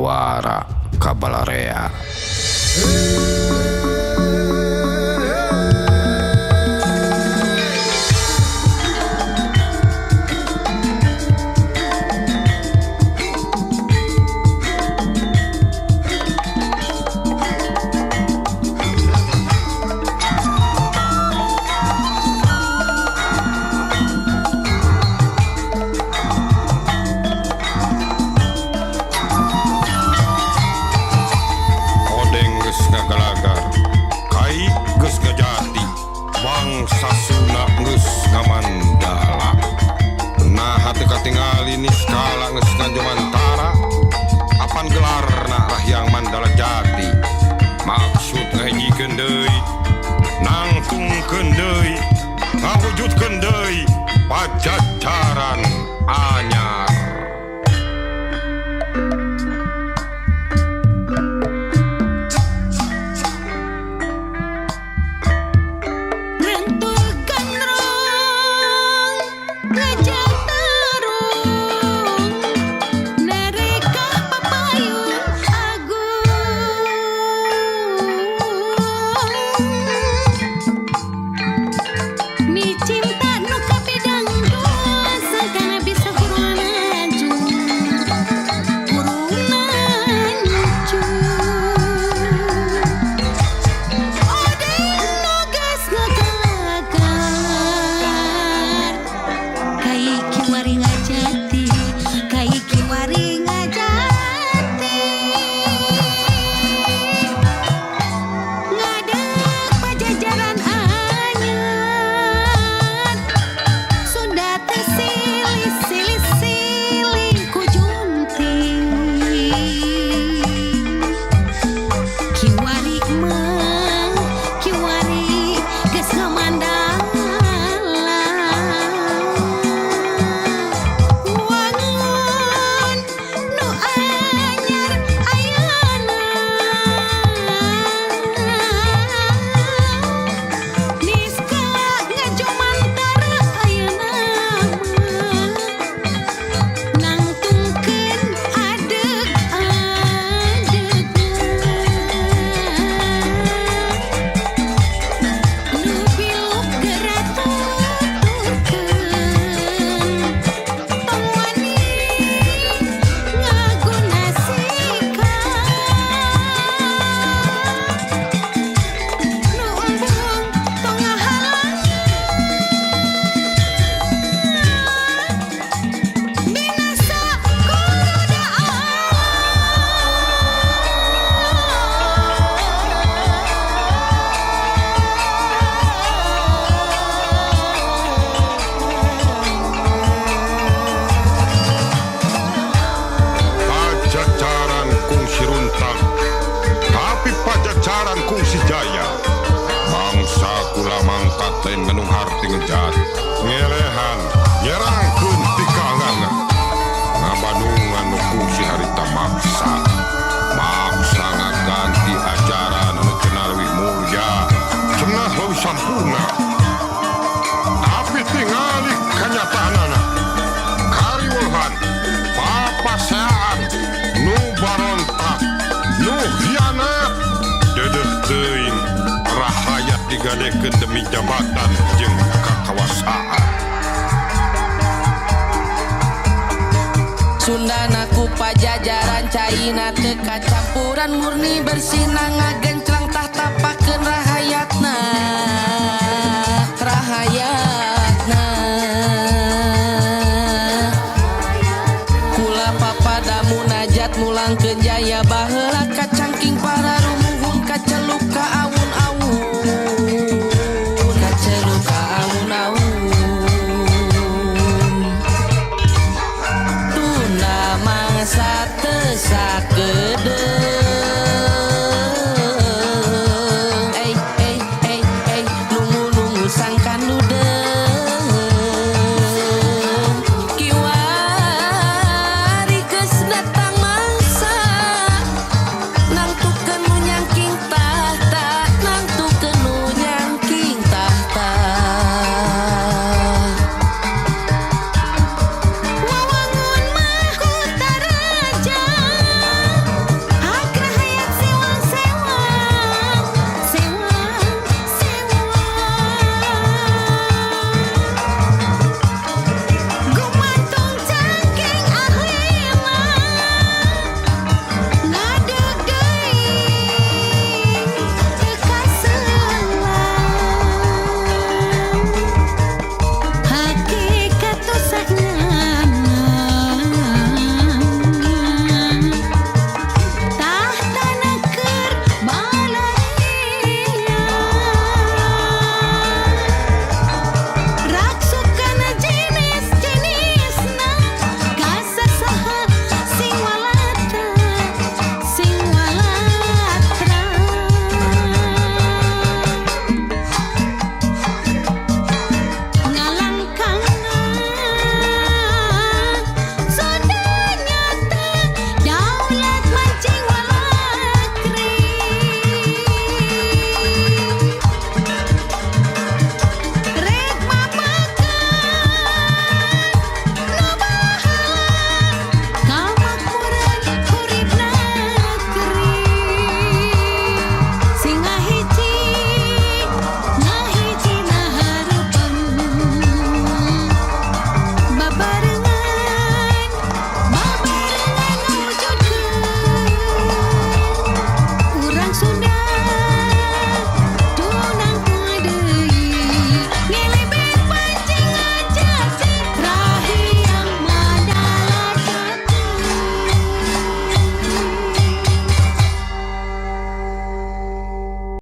juara Kabalarea. Sasuna geus ngamandala. Nah hati katinggal ini skala geus ngajomantara. Apan gelarna rahyang Mandala Jati. Maksud ngahijikeun deui, nangtungkeun deui, ngawujudkeun deui Pajajaran anyar. Pajajaran kungsi jaya. Bangsa kula mangkat lain ngenung harti ngejat. Ngelehan, nyerangkeun pikanganna. Ngabadungan nu kungsi harita maksa. Maksa ngaganti ajaran anu cenah leuwih mulya, cenah leuwih sampurna. Tapi tingali kanyataanana. Kariweuhan, papaseaan, nu barontak, nu hianat. Dedeh teuing rahayat digadekeun demi jabatan jeung kakawasaan. Sundana ku Pajajaran caina teu kacampuran murni bersih nangagen